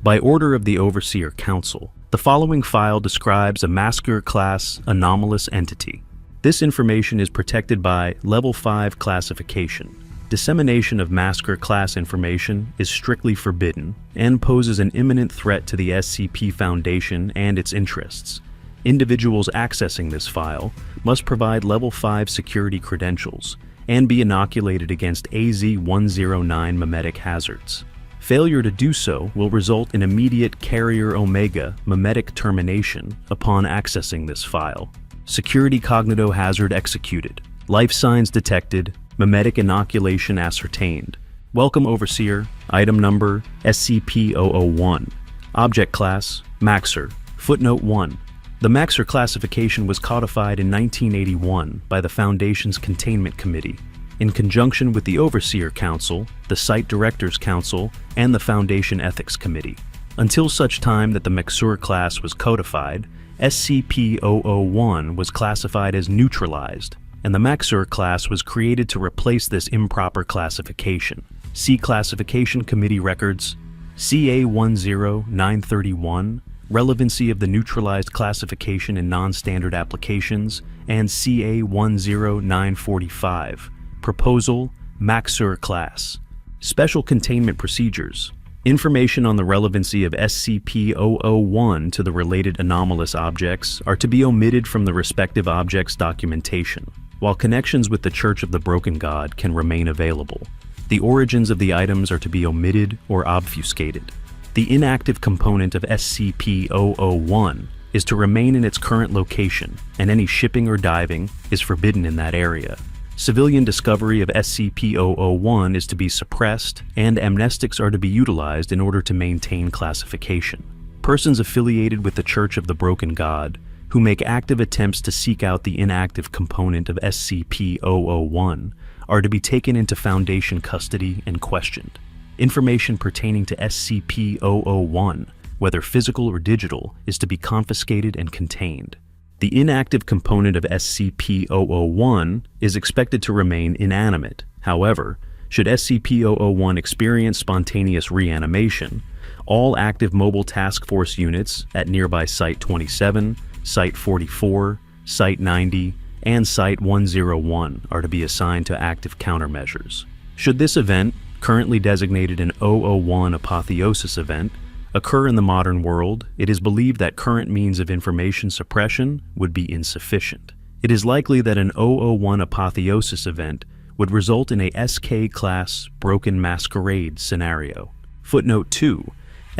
By order of the Overseer Council, the following file describes a Maksur class anomalous entity. This information is protected by Level 5 classification. Dissemination of Maksur class information is strictly forbidden and poses an imminent threat to the SCP Foundation and its interests. Individuals accessing this file must provide Level 5 security credentials and be inoculated against AZ-109 memetic hazards. Failure to do so will result in immediate Carrier Omega memetic termination upon accessing this file. Security cognito hazard executed. Life signs detected. Memetic inoculation ascertained. Welcome, Overseer. Item number SCP-001. Object class Maksur. Footnote 1. The Maksur classification was codified in 1981 by the Foundation's Containment Committee, in conjunction with the Overseer Council, the Site Directors Council, and the Foundation Ethics Committee. Until such time that the Maksur class was codified, SCP-001 was classified as neutralized, and the Maksur class was created to replace this improper classification. See Classification Committee Records, CA-10931, Relevancy of the Neutralized Classification in Non-Standard Applications, and CA-10945, Proposal, Maksur Class. Special Containment Procedures. Information on the relevancy of SCP-001 to the related anomalous objects are to be omitted from the respective objects' documentation, while connections with the Church of the Broken God can remain available. The origins of the items are to be omitted or obfuscated. The inactive component of SCP-001 is to remain in its current location, and any shipping or diving is forbidden in that area. Civilian discovery of SCP-001 is to be suppressed, and amnestics are to be utilized in order to maintain classification. Persons affiliated with the Church of the Broken God, who make active attempts to seek out the inactive component of SCP-001, are to be taken into Foundation custody and questioned. Information pertaining to SCP-001, whether physical or digital, is to be confiscated and contained. The inactive component of SCP-001 is expected to remain inanimate. However, should SCP-001 experience spontaneous reanimation, all active Mobile Task Force units at nearby Site 27, Site 44, Site 90, and Site 101 are to be assigned to active countermeasures. Should this event, currently designated an 001 Apotheosis event, occur in the modern world, it is believed that current means of information suppression would be insufficient. It is likely that an 001 Apotheosis event would result in a SK-class Broken Masquerade scenario. Footnote 2.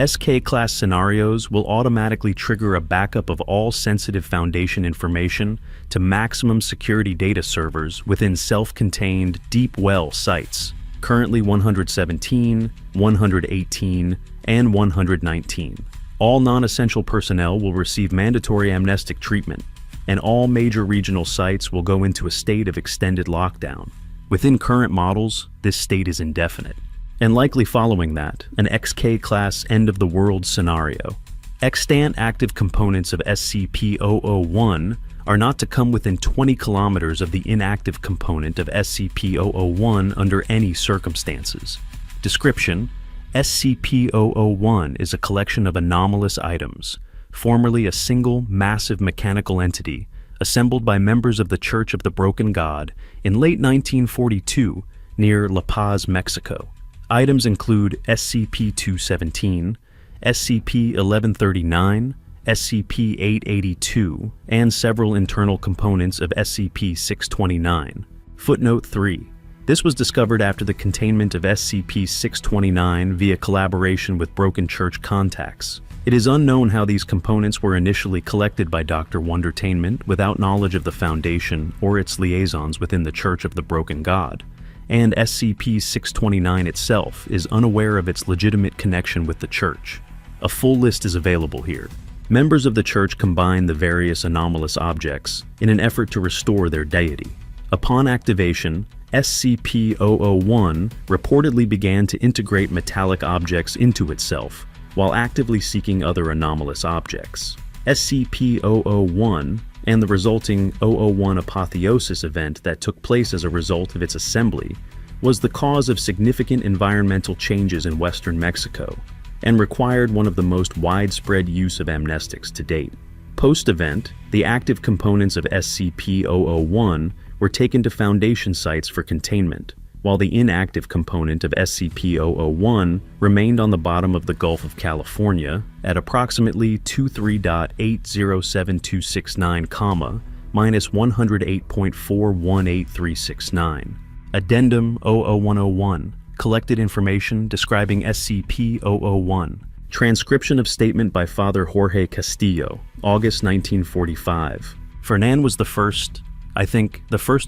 SK-class scenarios will automatically trigger a backup of all sensitive Foundation information to maximum security data servers within self-contained deep well sites, currently 117, 118, and 119. All non-essential personnel will receive mandatory amnestic treatment, and all major regional sites will go into a state of extended lockdown. Within current models, this state is indefinite, and likely following that, an XK-class end-of-the-world scenario. Extant active components of SCP-001 are not to come within 20 kilometers of the inactive component of SCP-001 under any circumstances. Description: SCP-001 is a collection of anomalous items, formerly a single massive mechanical entity, assembled by members of the Church of the Broken God in late 1942 near La Paz, Mexico. Items include SCP-217, SCP-1139, SCP-882, and several internal components of SCP-629. Footnote 3. This was discovered after the containment of SCP-629 via collaboration with Broken Church contacts. It is unknown how these components were initially collected by Dr. Wondertainment without knowledge of the Foundation or its liaisons within the Church of the Broken God, and SCP-629 itself is unaware of its legitimate connection with the Church. A full list is available here. Members of the Church combine the various anomalous objects in an effort to restore their deity. Upon activation, SCP-001 reportedly began to integrate metallic objects into itself, while actively seeking other anomalous objects. SCP-001 and the resulting 001 Apotheosis event that took place as a result of its assembly was the cause of significant environmental changes in western Mexico. and required one of the most widespread use of amnestics to date. Post-event, the active components of SCP-001 were taken to Foundation sites for containment, while the inactive component of SCP-001 remained on the bottom of the Gulf of California at approximately 23.8072669, minus 108.418369. Addendum 00101. Collected information describing SCP-001. Transcription of statement by Father Jorge Castillo, August 1945. Fernan was the first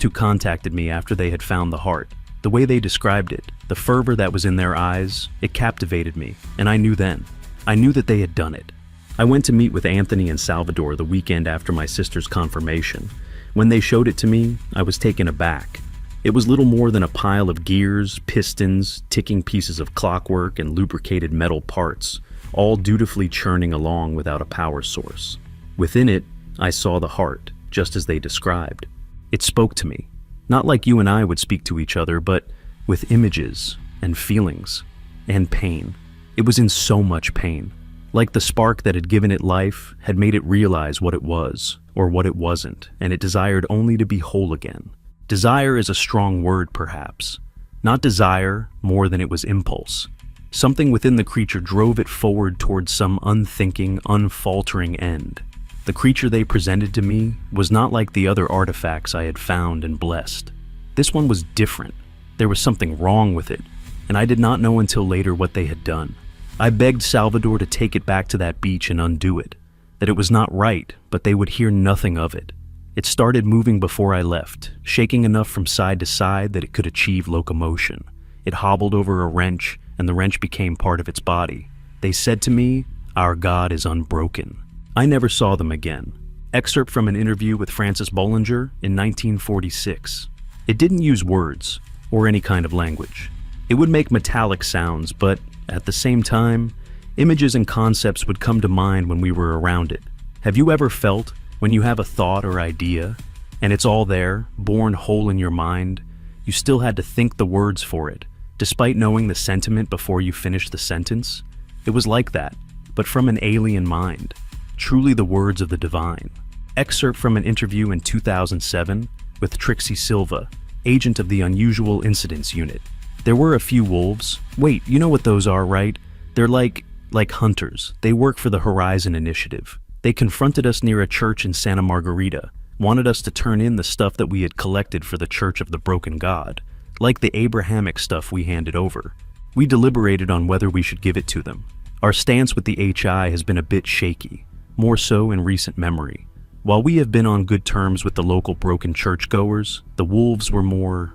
who contacted me after they had found the heart. The way they described it, the fervor that was in their eyes, it captivated me, and I knew then. I knew that they had done it. I went to meet with Anthony and Salvador the weekend after my sister's confirmation. When they showed it to me, I was taken aback. It was little more than a pile of gears, pistons, ticking pieces of clockwork, and lubricated metal parts, all dutifully churning along without a power source. Within it, I saw the heart, just as they described. It spoke to me, not like you and I would speak to each other, but with images and feelings and pain. It was in so much pain. Like the spark that had given it life had made it realize what it was, or what it wasn't, and it desired only to be whole again. Desire is a strong word, perhaps. Not desire more than it was impulse. Something within the creature drove it forward towards some unthinking, unfaltering end. The creature they presented to me was not like the other artifacts I had found and blessed. This one was different. There was something wrong with it, and I did not know until later what they had done. I begged Salvador to take it back to that beach and undo it, that it was not right, but they would hear nothing of it. It started moving before I left, shaking enough from side to side that it could achieve locomotion. It hobbled over a wrench, and the wrench became part of its body. They said to me, "Our God is unbroken." I never saw them again. Excerpt from an interview with Francis Bollinger in 1946. It didn't use words, or any kind of language. It would make metallic sounds, but at the same time, images and concepts would come to mind when we were around it. Have you ever felt when you have a thought or idea, and it's all there, born whole in your mind, you still had to think the words for it, despite knowing the sentiment before you finished the sentence? It was like that, but from an alien mind. Truly the words of the divine. Excerpt from an interview in 2007 with Trixie Silva, agent of the Unusual Incidents Unit. There were a few wolves. Wait, you know what those are, right? They're like hunters. They work for the Horizon Initiative. They confronted us near a church in Santa Margarita, wanted us to turn in the stuff that we had collected for the Church of the Broken God, like the Abrahamic stuff we handed over. We deliberated on whether we should give it to them. Our stance with the HI has been a bit shaky, more so in recent memory. While we have been on good terms with the local broken churchgoers, the wolves were more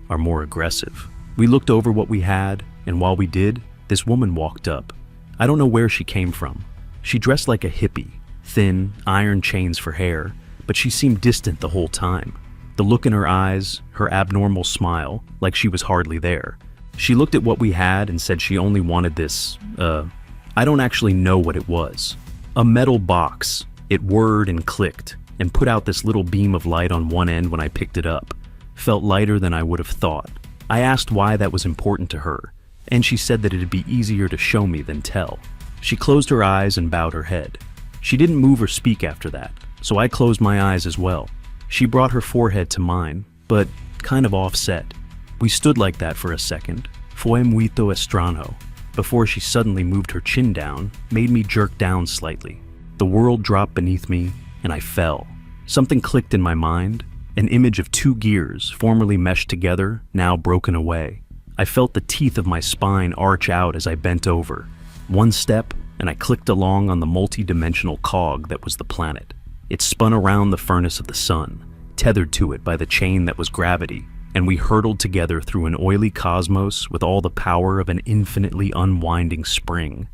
aggressive. We looked over what we had, and while we did, this woman walked up. I don't know where she came from. She dressed like a hippie, thin, iron chains for hair, but she seemed distant the whole time. The look in her eyes, her abnormal smile, like she was hardly there. She looked at what we had and said she only wanted this, I don't actually know what it was. A metal box. It whirred and clicked, and put out this little beam of light on one end when I picked it up. Felt lighter than I would have thought. I asked why that was important to her, and she said that it'd be easier to show me than tell. She closed her eyes and bowed her head. She didn't move or speak after that, so I closed my eyes as well. She brought her forehead to mine, but kind of offset. We stood like that for a second, fue muy extraño, before she suddenly moved her chin down, made me jerk down slightly. The world dropped beneath me, and I fell. Something clicked in my mind, an image of two gears, formerly meshed together, now broken away. I felt the teeth of my spine arch out as I bent over. One step, and I clicked along on the multi-dimensional cog that was the planet. It spun around the furnace of the sun, tethered to it by the chain that was gravity, and we hurtled together through an oily cosmos with all the power of an infinitely unwinding spring.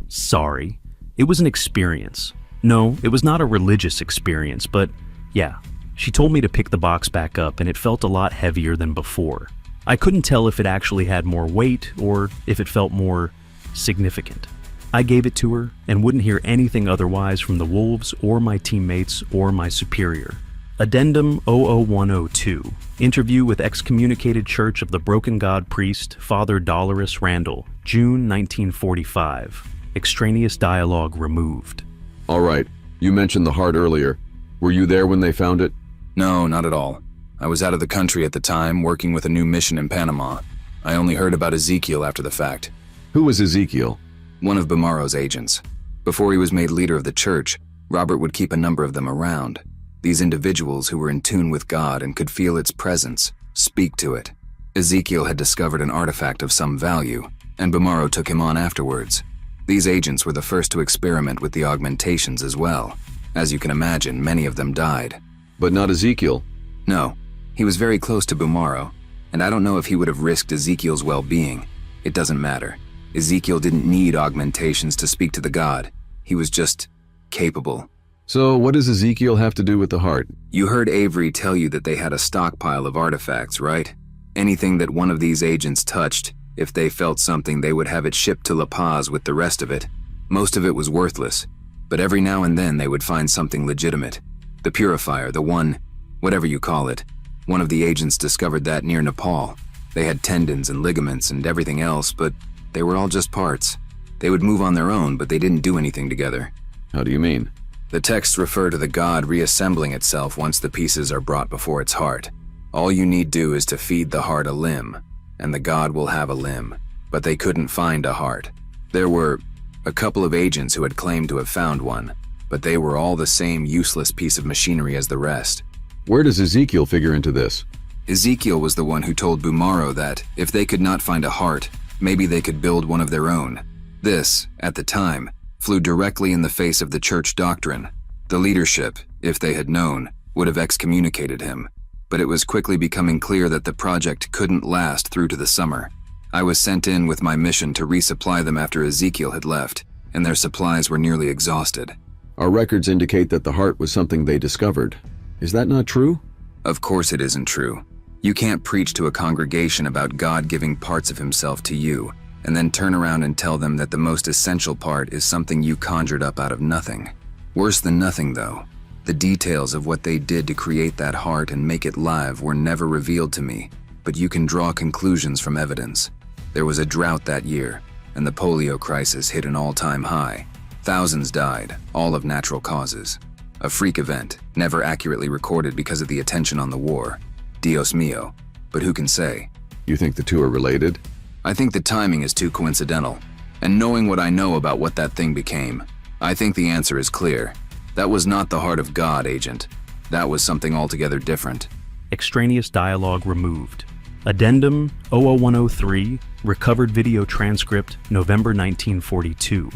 Sorry. It was an experience. No, it was not a religious experience, but yeah. She told me to pick the box back up, and it felt a lot heavier than before. I couldn't tell if it actually had more weight or if it felt more significant. I gave it to her and wouldn't hear anything otherwise from the wolves or my teammates or my superior. Addendum 00102. Interview with excommunicated Church of the Broken God priest, Father Dolores Randall, June 1945. Extraneous dialogue removed. All right. You mentioned the heart earlier. Were you there when they found it? No, not at all. I was out of the country at the time, working with a new mission in Panama. I only heard about Ezekiel after the fact. Who was Ezekiel? One of Bumaro's agents. Before he was made leader of the church, Robert would keep a number of them around. These individuals who were in tune with God and could feel its presence, speak to it. Ezekiel had discovered an artifact of some value, and Bumaro took him on afterwards. These agents were the first to experiment with the augmentations as well. As you can imagine, many of them died. But not Ezekiel. No, he was very close to Bumaro, and I don't know if he would have risked Ezekiel's well-being. It doesn't matter. Ezekiel didn't need augmentations to speak to the god. He was just capable. So what does Ezekiel have to do with the heart? You heard Avery tell you that they had a stockpile of artifacts, right? Anything that one of these agents touched, if they felt something, they would have it shipped to La Paz with the rest of it. Most of it was worthless, but every now and then they would find something legitimate. The purifier, the one, whatever you call it. One of the agents discovered that near Nepal. They had tendons and ligaments and everything else, but they were all just parts. They would move on their own, but they didn't do anything together. How do you mean? The texts refer to the god reassembling itself once the pieces are brought before its heart. All you need do is to feed the heart a limb, and the god will have a limb. But they couldn't find a heart. There were a couple of agents who had claimed to have found one, but they were all the same useless piece of machinery as the rest. Where does Ezekiel figure into this? Ezekiel was the one who told Bumaro that if they could not find a heart, maybe they could build one of their own. This, at the time, flew directly in the face of the church doctrine. The leadership, if they had known, would have excommunicated him, but it was quickly becoming clear that the project couldn't last through to the summer. I was sent in with my mission to resupply them after Ezekiel had left, and their supplies were nearly exhausted. Our records indicate that the heart was something they discovered. Is that not true? Of course it isn't true. You can't preach to a congregation about God giving parts of himself to you, and then turn around and tell them that the most essential part is something you conjured up out of nothing. Worse than nothing, though, the details of what they did to create that heart and make it live were never revealed to me, but you can draw conclusions from evidence. There was a drought that year, and the polio crisis hit an all-time high. Thousands died, all of natural causes. A freak event, never accurately recorded because of the attention on the war. Dios mío, but who can say? You think the two are related? I think the timing is too coincidental, and knowing what I know about what that thing became, I think the answer is clear. That was not the heart of God, Agent. That was something altogether different. Extraneous dialogue removed. Addendum 00103. Recovered video transcript, November 1942.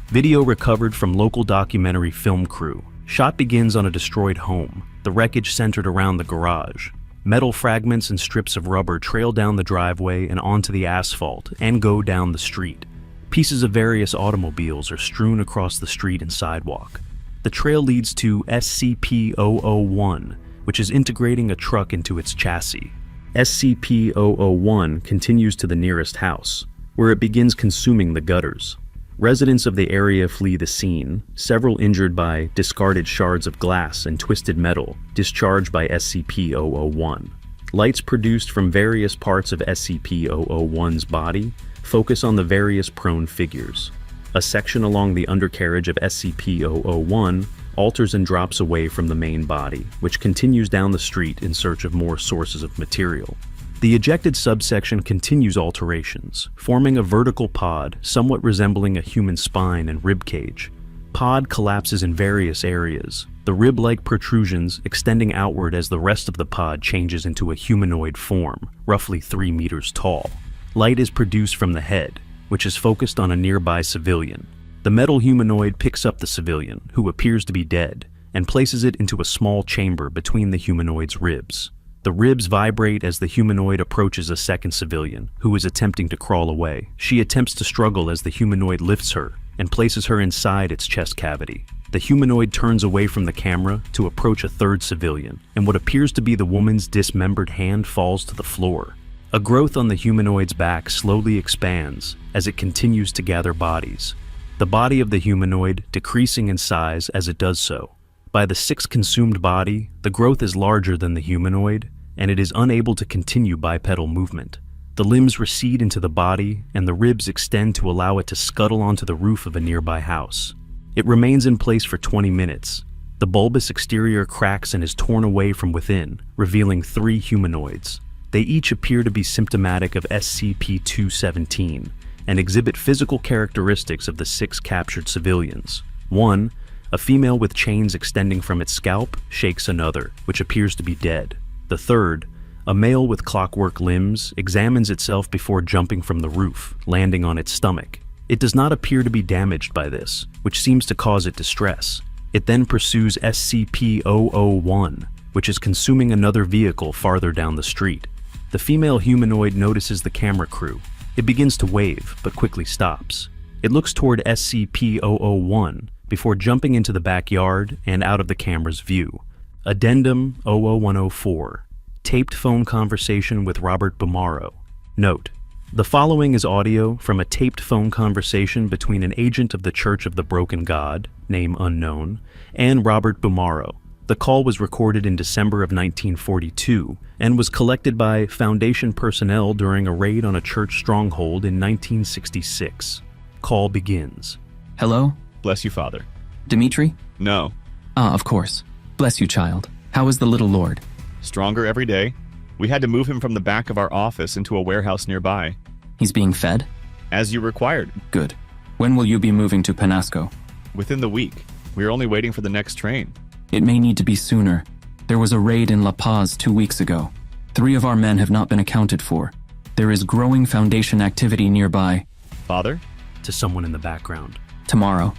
Video recovered from local documentary film crew. Shot begins on a destroyed home, the wreckage centered around the garage. Metal fragments and strips of rubber trail down the driveway and onto the asphalt and go down the street. Pieces of various automobiles are strewn across the street and sidewalk. The trail leads to SCP-001, which is integrating a truck into its chassis. SCP-001 continues to the nearest house, where it begins consuming the gutters. Residents of the area flee the scene, several injured by discarded shards of glass and twisted metal discharged by SCP-001. Lights produced from various parts of SCP-001's body focus on the various prone figures. A section along the undercarriage of SCP-001 alters and drops away from the main body, which continues down the street in search of more sources of material. The ejected subsection continues alterations, forming a vertical pod somewhat resembling a human spine and rib cage. Pod collapses in various areas, the rib-like protrusions extending outward as the rest of the pod changes into a humanoid form, roughly 3 meters tall. Light is produced from the head, which is focused on a nearby civilian. The metal humanoid picks up the civilian, who appears to be dead, and places it into a small chamber between the humanoid's ribs. The ribs vibrate as the humanoid approaches a second civilian, who is attempting to crawl away. She attempts to struggle as the humanoid lifts her and places her inside its chest cavity. The humanoid turns away from the camera to approach a third civilian, and what appears to be the woman's dismembered hand falls to the floor. A growth on the humanoid's back slowly expands as it continues to gather bodies. The body of the humanoid decreasing in size as it does so. By the sixth consumed body, the growth is larger than the humanoid, and it is unable to continue bipedal movement. The limbs recede into the body, and the ribs extend to allow it to scuttle onto the roof of a nearby house. It remains in place for 20 minutes. The bulbous exterior cracks and is torn away from within, revealing 3 humanoids. They each appear to be symptomatic of SCP-217 and exhibit physical characteristics of the 6 captured civilians. 1, a female with chains extending from its scalp shakes another, which appears to be dead. The third, a male with clockwork limbs, examines itself before jumping from the roof, landing on its stomach. It does not appear to be damaged by this, which seems to cause it distress. It then pursues SCP-001, which is consuming another vehicle farther down the street. The female humanoid notices the camera crew. It begins to wave, but quickly stops. It looks toward SCP-001 before jumping into the backyard and out of the camera's view. Addendum 00104. Taped phone conversation with Robert Bumaro. Note: the following is audio from a taped phone conversation between an agent of the Church of the Broken God, name unknown, and Robert Bumaro. The call was recorded in December of 1942 and was collected by Foundation personnel during a raid on a church stronghold in 1966. Call begins. Hello? Bless you, Father. Dimitri? No. Ah, of course. Bless you, child. How is the little lord? Stronger every day. We had to move him from the back of our office into a warehouse nearby. He's being fed? As you required. Good. When will you be moving to Penasco? Within the week. We are only waiting for the next train. It may need to be sooner. There was a raid in La Paz 2 weeks ago. 3 of our men have not been accounted for. There is growing Foundation activity nearby. Father? To someone in the background. Tomorrow.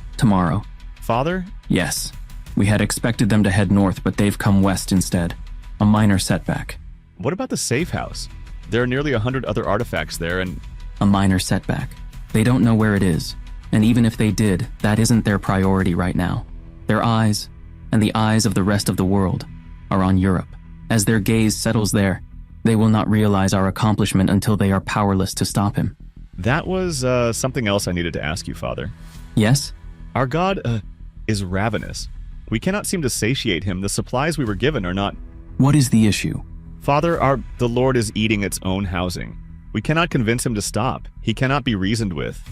Father? Yes. We had expected them to head north, but they've come west instead. A minor setback. What about the safe house? There are nearly 100 other artifacts there and... A minor setback. They don't know where it is. And even if they did, that isn't their priority right now. Their eyes, and the eyes of the rest of the world, are on Europe. As their gaze settles there, they will not realize our accomplishment until they are powerless to stop him. That was something else I needed to ask you, Father. Yes? Our God is ravenous. We cannot seem to satiate him. The supplies we were given are not... What is the issue? Father, the Lord is eating its own housing. We cannot convince him to stop. He cannot be reasoned with.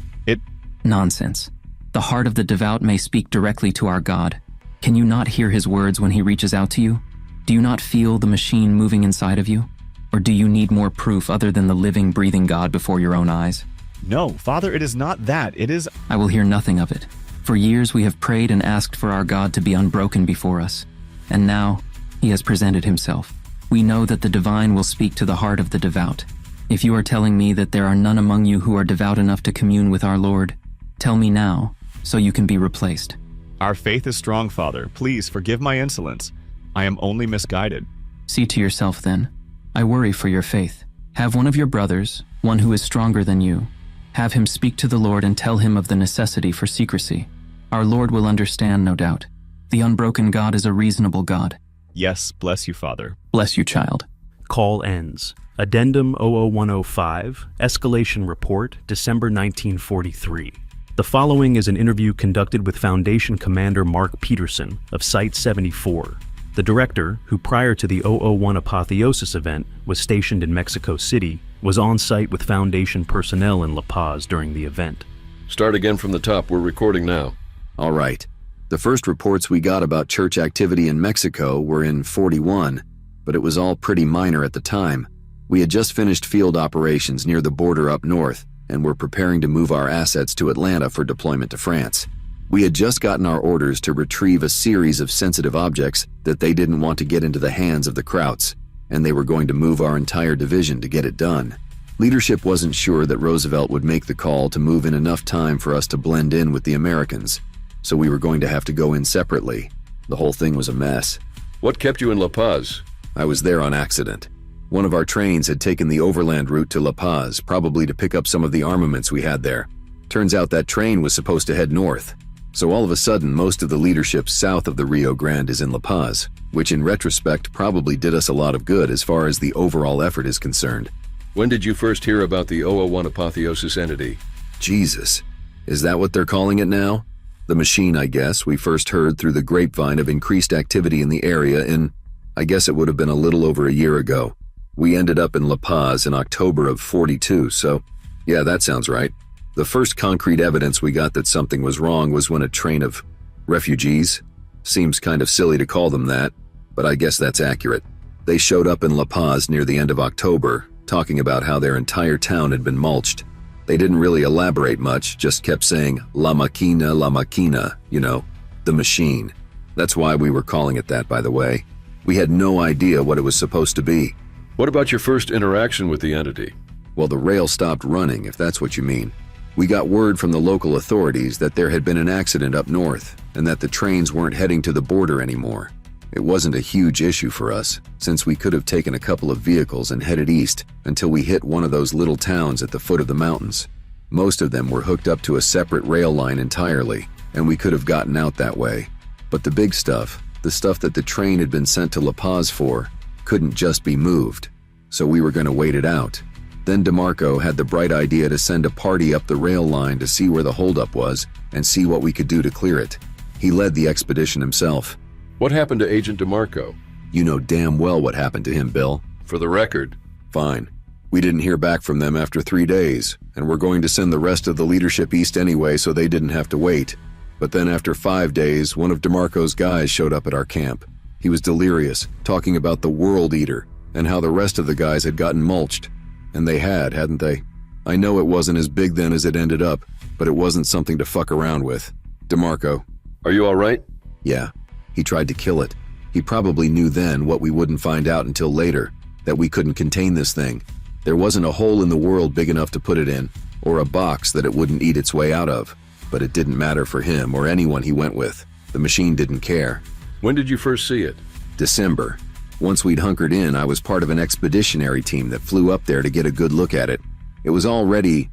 Nonsense. The heart of the devout may speak directly to our God. Can you not hear his words when he reaches out to you? Do you not feel the machine moving inside of you? Or do you need more proof other than the living, breathing God before your own eyes? No, Father, it is not that. It is... I will hear nothing of it. For years we have prayed and asked for our God to be unbroken before us. And now, he has presented himself. We know that the divine will speak to the heart of the devout. If you are telling me that there are none among you who are devout enough to commune with our Lord, tell me now, so you can be replaced. Our faith is strong, Father. Please forgive my insolence. I am only misguided. See to yourself then. I worry for your faith. Have one of your brothers, one who is stronger than you, have him speak to the Lord and tell him of the necessity for secrecy. Our Lord will understand, no doubt. The unbroken God is a reasonable God. Yes, bless you, Father. Bless you, child. Call ends. Addendum 00105. Escalation Report, December 1943. The following is an interview conducted with Foundation Commander Mark Peterson of Site-74. The director, who prior to the 001 Apotheosis event was stationed in Mexico City, was on site with Foundation personnel in La Paz during the event. Start again from the top. We're recording now. All right. The first reports we got about church activity in Mexico were in 41, but it was all pretty minor at the time. We had just finished field operations near the border up north and were preparing to move our assets to Atlanta for deployment to France. We had just gotten our orders to retrieve a series of sensitive objects that they didn't want to get into the hands of the Krauts, and they were going to move our entire division to get it done. Leadership wasn't sure that Roosevelt would make the call to move in enough time for us to blend in with the Americans, so we were going to have to go in separately. The whole thing was a mess. What kept you in La Paz? I was there on accident. One of our trains had taken the overland route to La Paz, probably to pick up some of the armaments we had there. Turns out that train was supposed to head north. So all of a sudden, most of the leadership south of the Rio Grande is in La Paz, which in retrospect probably did us a lot of good as far as the overall effort is concerned. When did you first hear about the 001 Apotheosis entity? Jesus. Is that what they're calling it now? The machine, I guess, we first heard through the grapevine of increased activity in the area in, I guess it would have been a little over a year ago. We ended up in La Paz in October of 42, so yeah, that sounds right. The first concrete evidence we got that something was wrong was when a train of refugees, seems kind of silly to call them that, but I guess that's accurate. They showed up in La Paz near the end of October, talking about how their entire town had been mulched. They didn't really elaborate much, just kept saying, la máquina, you know, the machine. That's why we were calling it that, by the way. We had no idea what it was supposed to be. What about your first interaction with the entity? Well, the rail stopped running, if that's what you mean. We got word from the local authorities that there had been an accident up north, and that the trains weren't heading to the border anymore. It wasn't a huge issue for us, since we could have taken a couple of vehicles and headed east until we hit one of those little towns at the foot of the mountains. Most of them were hooked up to a separate rail line entirely, and we could have gotten out that way. But the big stuff, the stuff that the train had been sent to La Paz for, couldn't just be moved, so we were going to wait it out. Then DeMarco had the bright idea to send a party up the rail line to see where the holdup was and see what we could do to clear it. He led the expedition himself. What happened to Agent DeMarco? You know damn well what happened to him, Bill. For the record, Fine. We didn't hear back from them after 3 days, and we're going to send the rest of the leadership east anyway so they didn't have to wait. But then after 5 days, one of DeMarco's guys showed up at our camp. He was delirious, talking about the World Eater, and how the rest of the guys had gotten mulched. And they had, hadn't they? I know it wasn't as big then as it ended up, but it wasn't something to fuck around with. DeMarco. are you all right? Yeah, he tried to kill it. He probably knew then what we wouldn't find out until later, that we couldn't contain this thing. There wasn't a hole in the world big enough to put it in, or a box that it wouldn't eat its way out of. But it didn't matter for him or anyone he went with. The machine didn't care. When did you first see it? December. Once we'd hunkered in, I was part of an expeditionary team that flew up there to get a good look at it. It was already...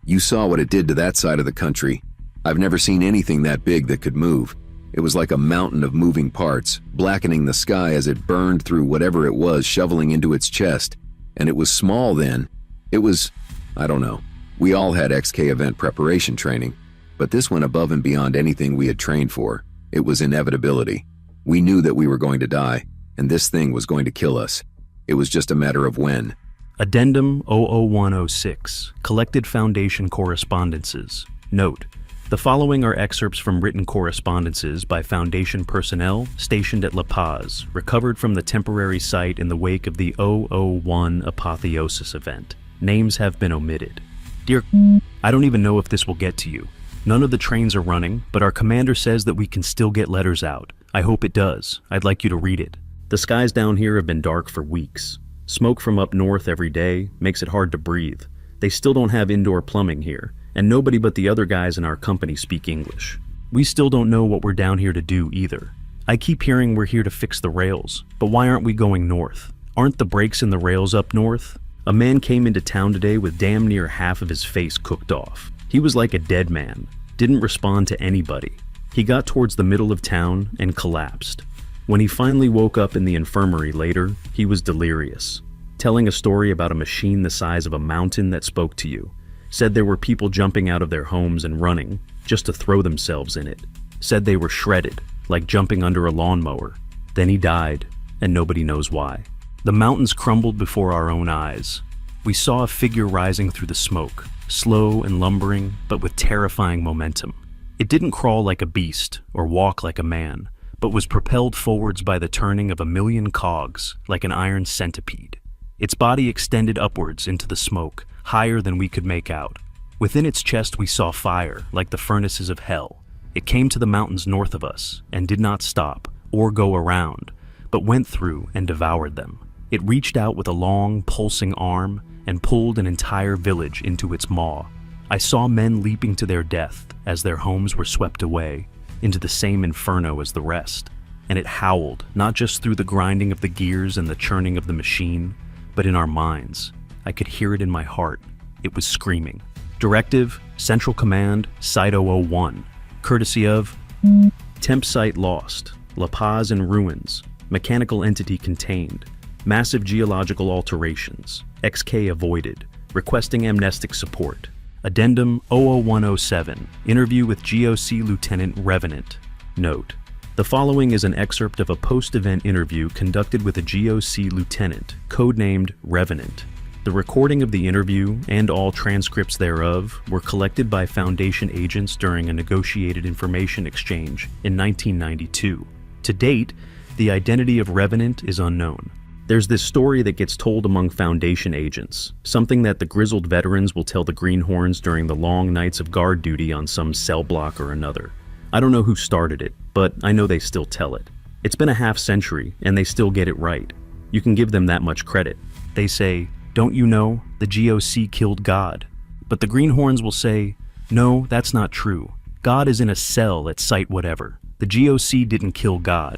you saw what it did to that side of the country. I've never seen anything that big that could move. It was like a mountain of moving parts, blackening the sky as it burned through whatever it was shoveling into its chest. And it was small then. It was... I don't know. We all had XK event preparation training, but this went above and beyond anything we had trained for. It was inevitability. We knew that we were going to die, and this thing was going to kill us. It was just a matter of when. Addendum 00106, Collected Foundation Correspondences. Note: the following are excerpts from written correspondences by Foundation personnel stationed at La Paz, recovered from the temporary site in the wake of the 001 Apotheosis event. Names have been omitted. Dear, I don't even know if this will get to you. None of the trains are running, but our commander says that we can still get letters out. I hope it does. I'd like you to read it. The skies down here have been dark for weeks. Smoke from up north every day makes it hard to breathe. They still don't have indoor plumbing here, and nobody but the other guys in our company speak English. We still don't know what we're down here to do either. I keep hearing we're here to fix the rails, but why aren't we going north? Aren't the brakes in the rails up north? A man came into town today with damn near half of his face cooked off. He was like a dead man, didn't respond to anybody. He got towards the middle of town and collapsed. When he finally woke up in the infirmary later, he was delirious, telling a story about a machine the size of a mountain that spoke to you. Said there were people jumping out of their homes and running just to throw themselves in it. Said they were shredded, like jumping under a lawnmower. Then he died, and nobody knows why. The mountains crumbled before our own eyes. We saw a figure rising through the smoke, slow and lumbering, but with terrifying momentum. It didn't crawl like a beast or walk like a man, but was propelled forwards by the turning of a million cogs, like an iron centipede. Its body extended upwards into the smoke, higher than we could make out. Within its chest we saw fire, like the furnaces of hell. It came to the mountains north of us, and did not stop, or go around, but went through and devoured them. It reached out with a long, pulsing arm, and pulled an entire village into its maw. I saw men leaping to their death as their homes were swept away, into the same inferno as the rest. And it howled, not just through the grinding of the gears and the churning of the machine, but in our minds. I could hear it in my heart. It was screaming. Directive, Central Command, Site 001. Courtesy of Temp Site lost. La Paz in ruins. Mechanical entity contained. Massive geological alterations. XK avoided. Requesting amnestic support. Addendum 00107, Interview with GOC Lieutenant Revenant. Note: the following is an excerpt of a post-event interview conducted with a GOC lieutenant, codenamed Revenant. The recording of the interview and all transcripts thereof were collected by Foundation agents during a negotiated information exchange in 1992. To date, the identity of Revenant is unknown. There's this story that gets told among Foundation agents, something that the grizzled veterans will tell the Greenhorns during the long nights of guard duty on some cell block or another. I don't know who started it, but I know they still tell it. It's been a half-century, and they still get it right. You can give them that much credit. They say, "Don't you know, the GOC killed God?" But the Greenhorns will say, "No, that's not true. God is in a cell at Site Whatever. The GOC didn't kill God."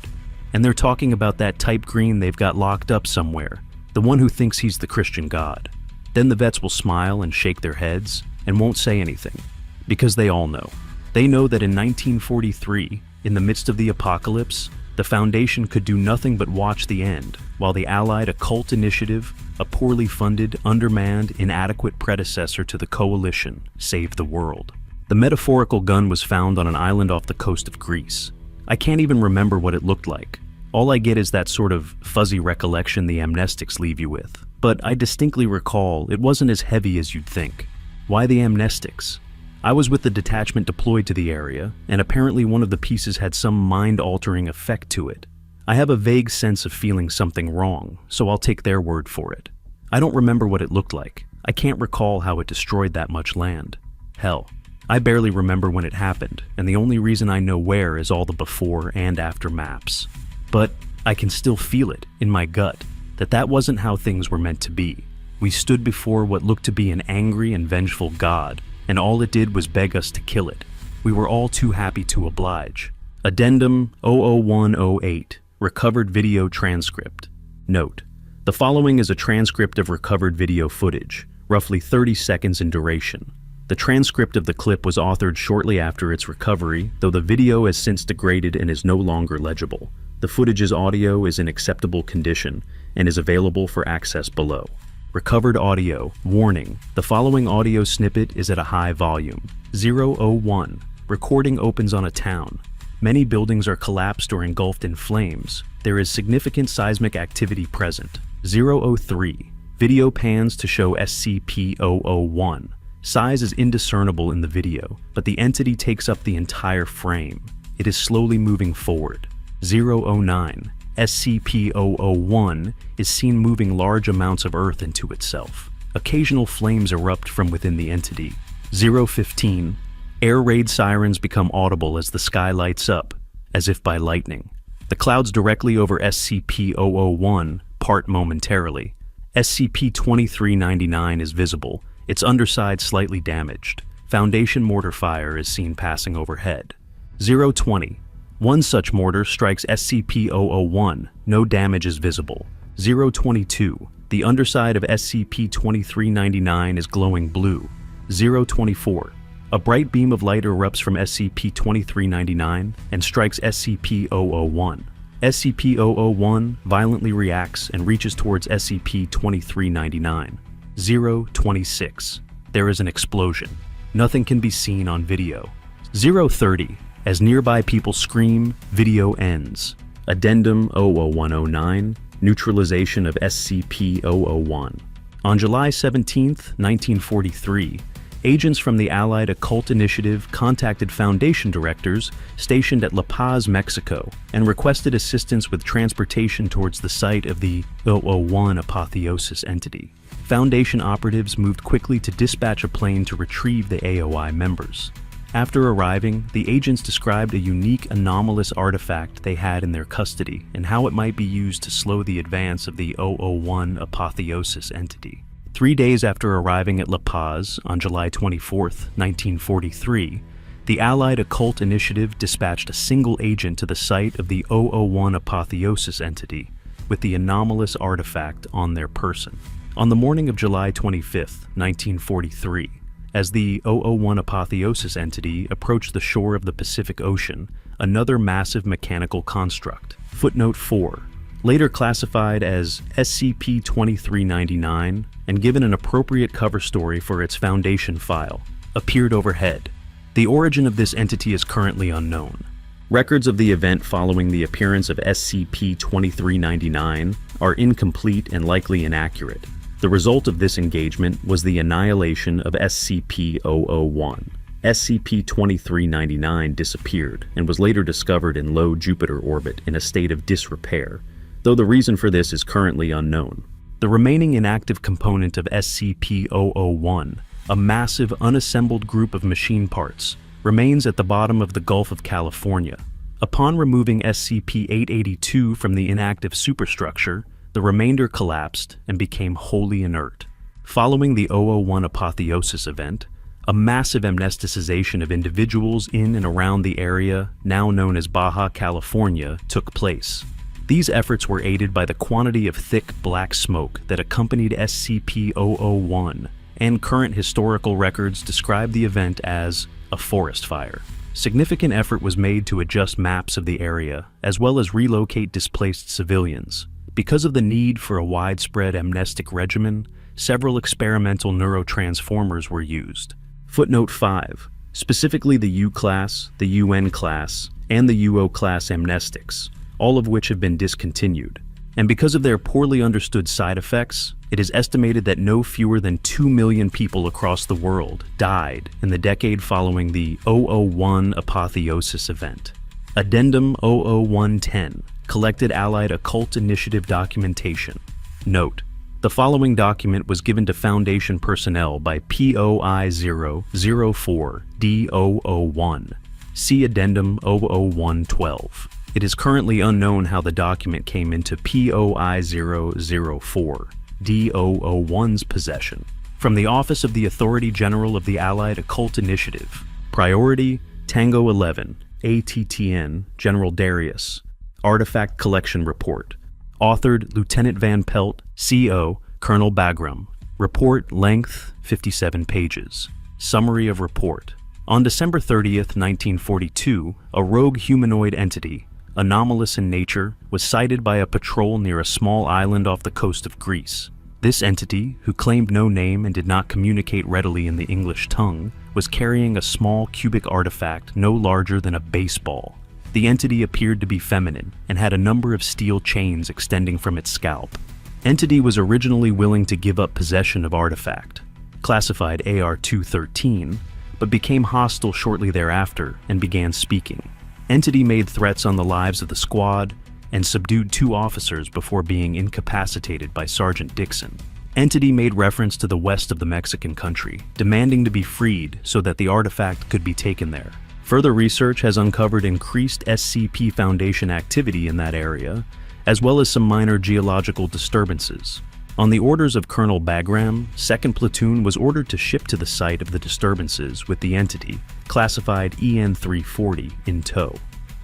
And they're talking about that type green they've got locked up somewhere, the one who thinks he's the Christian God. Then the vets will smile and shake their heads and won't say anything, because they all know. They know that in 1943, in the midst of the apocalypse, the Foundation could do nothing but watch the end, while the Allied Occult Initiative, a poorly funded, undermanned, inadequate predecessor to the Coalition, saved the world. The metaphorical gun was found on an island off the coast of Greece. I can't even remember what it looked like. All I get is that sort of fuzzy recollection the amnestics leave you with. But I distinctly recall it wasn't as heavy as you'd think. Why the amnestics? I was with the detachment deployed to the area, and apparently one of the pieces had some mind-altering effect to it. I have a vague sense of feeling something wrong, so I'll take their word for it. I don't remember what it looked like. I can't recall how it destroyed that much land. Hell, I barely remember when it happened, and the only reason I know where is all the before and after maps. But I can still feel it, in my gut, that wasn't how things were meant to be. We stood before what looked to be an angry and vengeful God, and all it did was beg us to kill it. We were all too happy to oblige. Addendum 00108, Recovered Video Transcript. Note: the following is a transcript of recovered video footage, roughly 30 seconds in duration. The transcript of the clip was authored shortly after its recovery, though the video has since degraded and is no longer legible. The footage's audio is in acceptable condition and is available for access below. Recovered audio. Warning: the following audio snippet is at a high volume. 001. Recording opens on a town. Many buildings are collapsed or engulfed in flames. There is significant seismic activity present. 003. Video pans to show SCP-001. Size is indiscernible in the video, but the entity takes up the entire frame. It is slowly moving forward. 009. SCP-001 is seen moving large amounts of earth into itself. Occasional flames erupt from within the entity. 015. Air raid sirens become audible as the sky lights up, as if by lightning. The clouds directly over SCP-001 part momentarily. SCP-2399 is visible, its underside slightly damaged. Foundation mortar fire is seen passing overhead. 020. One such mortar strikes SCP-001. No damage is visible. 022. The underside of SCP-2399 is glowing blue. 024. A bright beam of light erupts from SCP-2399 and strikes SCP-001. SCP-001 violently reacts and reaches towards SCP-2399. 026. There is an explosion. Nothing can be seen on video. 030. As nearby people scream, video ends. Addendum 00109, Neutralization of SCP-001. On July 17, 1943, agents from the Allied Occult Initiative contacted Foundation directors stationed at La Paz, Mexico, and requested assistance with transportation towards the site of the 001 apotheosis entity. Foundation operatives moved quickly to dispatch a plane to retrieve the AOI members. After arriving, the agents described a unique anomalous artifact they had in their custody and how it might be used to slow the advance of the 001 apotheosis entity. 3 days after arriving at La Paz on July 24, 1943, the Allied Occult Initiative dispatched a single agent to the site of the 001 apotheosis entity with the anomalous artifact on their person. On the morning of July 25, 1943, as the 001 apotheosis entity approached the shore of the Pacific Ocean, another massive mechanical construct, footnote 4, later classified as SCP-2399 and given an appropriate cover story for its Foundation file, appeared overhead. The origin of this entity is currently unknown. Records of the event following the appearance of SCP-2399 are incomplete and likely inaccurate. The result of this engagement was the annihilation of SCP-001. SCP-2399 disappeared and was later discovered in low Jupiter orbit in a state of disrepair, though the reason for this is currently unknown. The remaining inactive component of SCP-001, a massive unassembled group of machine parts, remains at the bottom of the Gulf of California. Upon removing SCP-882 from the inactive superstructure, the remainder collapsed and became wholly inert. Following the 001 apotheosis event, a massive amnesticization of individuals in and around the area, now known as Baja California, took place. These efforts were aided by the quantity of thick black smoke that accompanied SCP-001, and current historical records describe the event as a forest fire. Significant effort was made to adjust maps of the area, as well as relocate displaced civilians. Because of the need for a widespread amnestic regimen, several experimental neurotransformers were used. Footnote 5. Specifically the U-class, the UN class, and the UO class amnestics, all of which have been discontinued. And because of their poorly understood side effects, it is estimated that no fewer than 2 million people across the world died in the decade following the 001 apotheosis event. Addendum 00110, Collected Allied Occult Initiative Documentation. Note: the following document was given to Foundation personnel by POI-004-D001. See Addendum 00112. It is currently unknown how the document came into POI-004-D001's possession. From the Office of the Authority General of the Allied Occult Initiative. Priority Tango 11, ATTN, General Darius. Artifact Collection Report. Authored Lieutenant Van Pelt, CO, Colonel Bagram. Report length 57 pages. Summary of report. On December 30th, 1942, a rogue humanoid entity, anomalous in nature, was sighted by a patrol near a small island off the coast of Greece. This entity, who claimed no name and did not communicate readily in the English tongue, was carrying a small cubic artifact no larger than a baseball. The entity appeared to be feminine and had a number of steel chains extending from its scalp. Entity was originally willing to give up possession of artifact, classified AR-213, but became hostile shortly thereafter and began speaking. Entity made threats on the lives of the squad and subdued 2 officers before being incapacitated by Sergeant Dixon. Entity made reference to the west of the Mexican country, demanding to be freed so that the artifact could be taken there. Further research has uncovered increased SCP Foundation activity in that area, as well as some minor geological disturbances. On the orders of Colonel Bagram, 2nd Platoon was ordered to ship to the site of the disturbances with the entity, classified EN-340, in tow.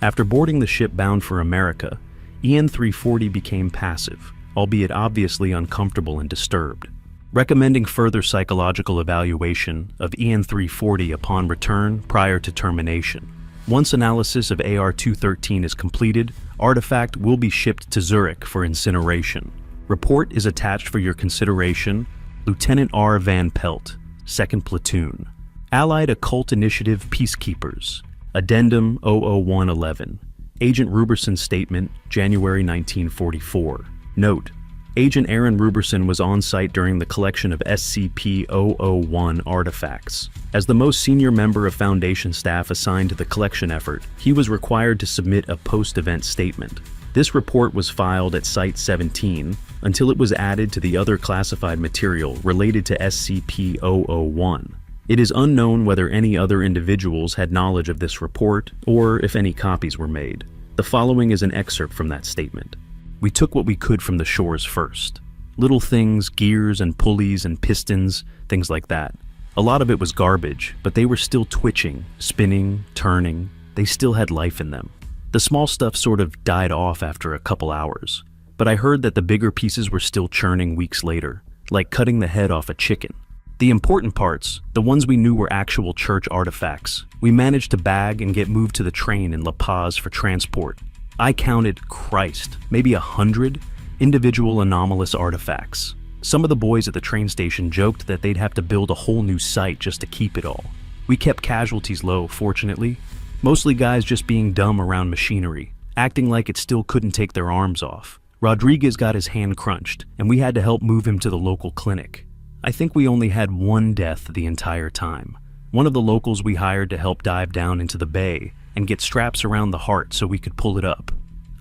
After boarding the ship bound for America, EN-340 became passive, albeit obviously uncomfortable and disturbed. Recommending further psychological evaluation of EN-340 upon return prior to termination. Once analysis of AR-213 is completed, artifact will be shipped to Zurich for incineration. Report is attached for your consideration. Lieutenant R. Van Pelt, 2nd Platoon. Allied Occult Initiative Peacekeepers. Addendum 00111. Agent Ruberson's statement, January 1944. Note: Agent Aaron Ruberson was on site during the collection of SCP-001 artifacts. As the most senior member of Foundation staff assigned to the collection effort, he was required to submit a post-event statement. This report was filed at Site-17 until it was added to the other classified material related to SCP-001. It is unknown whether any other individuals had knowledge of this report or if any copies were made. The following is an excerpt from that statement. We took what we could from the shores first. Little things, gears and pulleys and pistons, things like that. A lot of it was garbage, but they were still twitching, spinning, turning. They still had life in them. The small stuff sort of died off after a couple hours, but I heard that the bigger pieces were still churning weeks later, like cutting the head off a chicken. The important parts, the ones we knew were actual church artifacts, we managed to bag and get moved to the train in La Paz for transport. I counted, Christ, maybe 100 individual anomalous artifacts. Some of the boys at the train station joked that they'd have to build a whole new site just to keep it all. We kept casualties low, fortunately. Mostly guys just being dumb around machinery, acting like it still couldn't take their arms off. Rodriguez got his hand crunched, and we had to help move him to the local clinic. I think we only had one death the entire time. One of the locals we hired to help dive down into the bay and get straps around the heart so we could pull it up.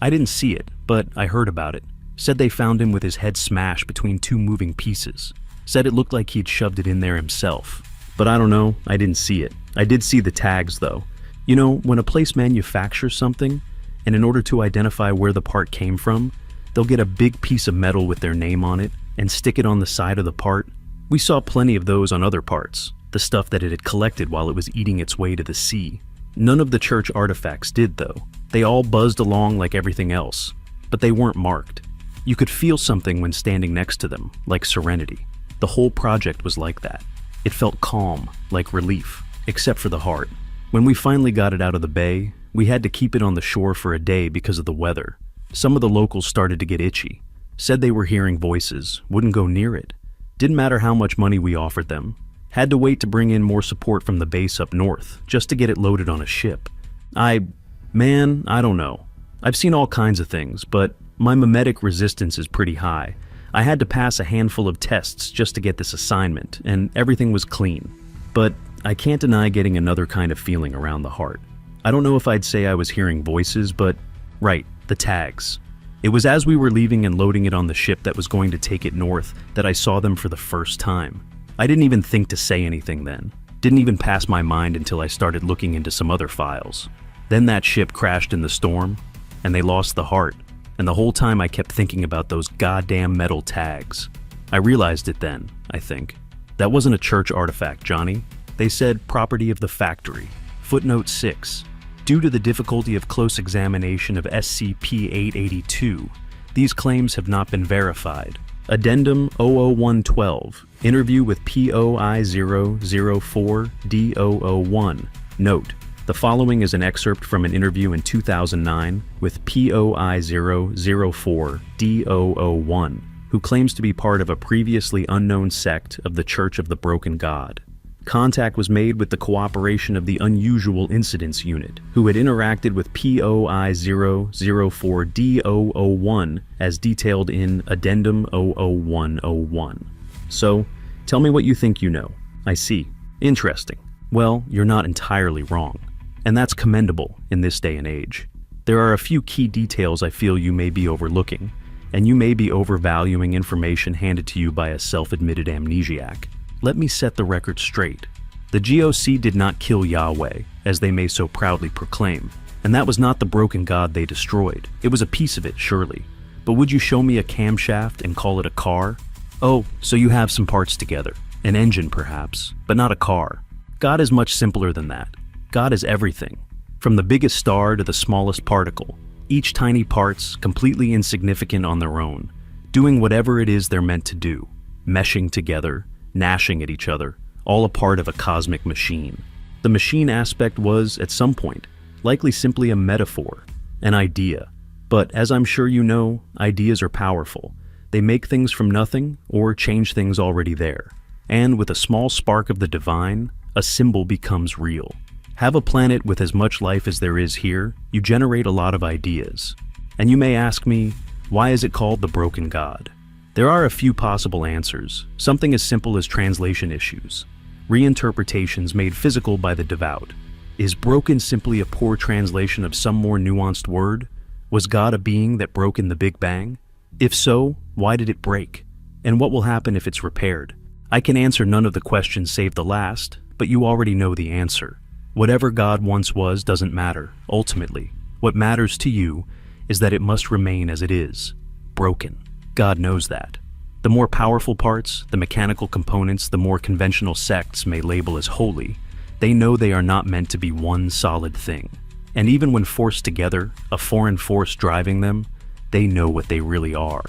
I didn't see it, but I heard about it. Said they found him with his head smashed between two moving pieces. Said it looked like he'd shoved it in there himself. But I don't know, I didn't see it. I did see the tags though. You know, when a place manufactures something, and in order to identify where the part came from, they'll get a big piece of metal with their name on it and stick it on the side of the part. We saw plenty of those on other parts, the stuff that it had collected while it was eating its way to the sea. None of the church artifacts did though. They all buzzed along like everything else, but they weren't marked. You could feel something when standing next to them, like serenity. The whole project was like that. It felt calm, like relief, except for the heart. When we finally got it out of the bay, we had to keep it on the shore for a day because of the weather. Some of the locals started to get itchy. Said they were hearing voices, wouldn't go near it. Didn't matter how much money we offered them. Had to wait to bring in more support from the base up north, just to get it loaded on a ship. I don't know. I've seen all kinds of things, but my mimetic resistance is pretty high. I had to pass a handful of tests just to get this assignment, and everything was clean. But I can't deny getting another kind of feeling around the heart. I don't know if I'd say I was hearing voices, but right, the tags. It was as we were leaving and loading it on the ship that was going to take it north that I saw them for the first time. I didn't even think to say anything then. Didn't even pass my mind until I started looking into some other files. Then that ship crashed in the storm, and they lost the heart. And the whole time I kept thinking about those goddamn metal tags. I realized it then, I think. That wasn't a church artifact, Johnny. They said property of the factory. Footnote 6. Due to the difficulty of close examination of SCP-882, these claims have not been verified. Addendum 00112. Interview with POI-004-D001. Note: the following is an excerpt from an interview in 2009 with POI-004-D001, who claims to be part of a previously unknown sect of the Church of the Broken God. Contact was made with the cooperation of the Unusual Incidents Unit, who had interacted with POI-004-D001 as detailed in Addendum 00101. So, tell me what you think you know. I see. Interesting. Well, you're not entirely wrong. And that's commendable in this day and age. There are a few key details I feel you may be overlooking, and you may be overvaluing information handed to you by a self-admitted amnesiac. Let me set the record straight. The GOC did not kill Yahweh, as they may so proudly proclaim, and that was not the broken god they destroyed. It was a piece of it, surely. But would you show me a camshaft and call it a car? Oh, so you have some parts together. An engine, perhaps, but not a car. God is much simpler than that. God is everything. From the biggest star to the smallest particle, each tiny part's completely insignificant on their own, doing whatever it is they're meant to do, meshing together, gnashing at each other, all a part of a cosmic machine. The machine aspect was, at some point, likely simply a metaphor, an idea. But as I'm sure you know, ideas are powerful. They make things from nothing or change things already there. And with a small spark of the divine, a symbol becomes real. Have a planet with as much life as there is here, you generate a lot of ideas. And you may ask me, why is it called the Broken God? There are a few possible answers, something as simple as translation issues, reinterpretations made physical by the devout. Is broken simply a poor translation of some more nuanced word? Was God a being that broke in the Big Bang? If so, why did it break? And what will happen if it's repaired? I can answer none of the questions save the last, but you already know the answer. Whatever God once was doesn't matter, ultimately. What matters to you is that it must remain as it is, broken. God knows that. The more powerful parts, the mechanical components the more conventional sects may label as holy, they know they are not meant to be one solid thing. And even when forced together, a foreign force driving them, they know what they really are.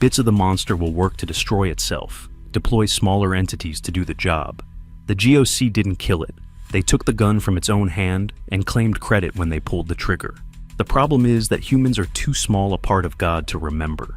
Bits of the monster will work to destroy itself, deploy smaller entities to do the job. The GOC didn't kill it. They took the gun from its own hand and claimed credit when they pulled the trigger. The problem is that humans are too small a part of God to remember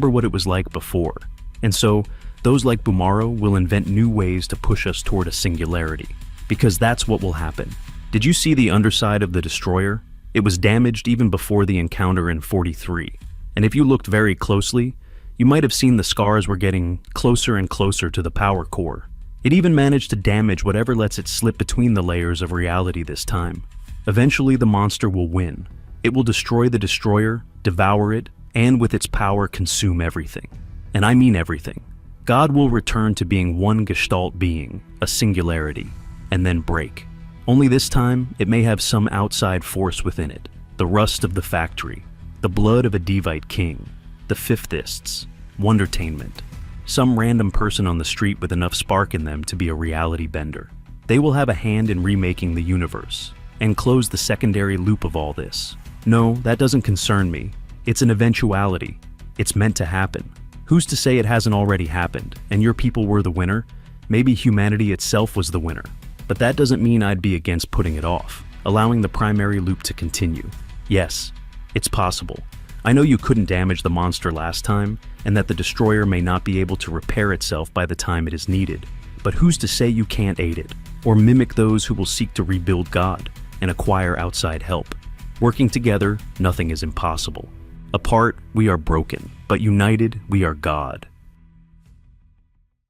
what it was like before. And so, those like Bumaro will invent new ways to push us toward a singularity. because that's what will happen. Did you see the underside of the destroyer? It was damaged even before the encounter in 43. And if you looked very closely, you might have seen the scars were getting closer and closer to the power core. It even managed to damage whatever lets it slip between the layers of reality this time. Eventually, the monster will win. It will destroy the destroyer, devour it, and with its power consume everything. And I mean everything. God will return to being one gestalt being, a singularity, and then break. Only this time, it may have some outside force within it. The rust of the factory, the blood of a Devite king, the Fifthists, Wondertainment, some random person on the street with enough spark in them to be a reality bender. They will have a hand in remaking the universe, and close the secondary loop of all this. No, that doesn't concern me. It's an eventuality. It's meant to happen. Who's to say it hasn't already happened, and your people were the winner? Maybe humanity itself was the winner. But that doesn't mean I'd be against putting it off, allowing the primary loop to continue. Yes, it's possible. I know you couldn't damage the monster last time, and that the destroyer may not be able to repair itself by the time it is needed. But who's to say you can't aid it, or mimic those who will seek to rebuild God and acquire outside help? Working together, nothing is impossible. Apart, we are broken, but united, we are God.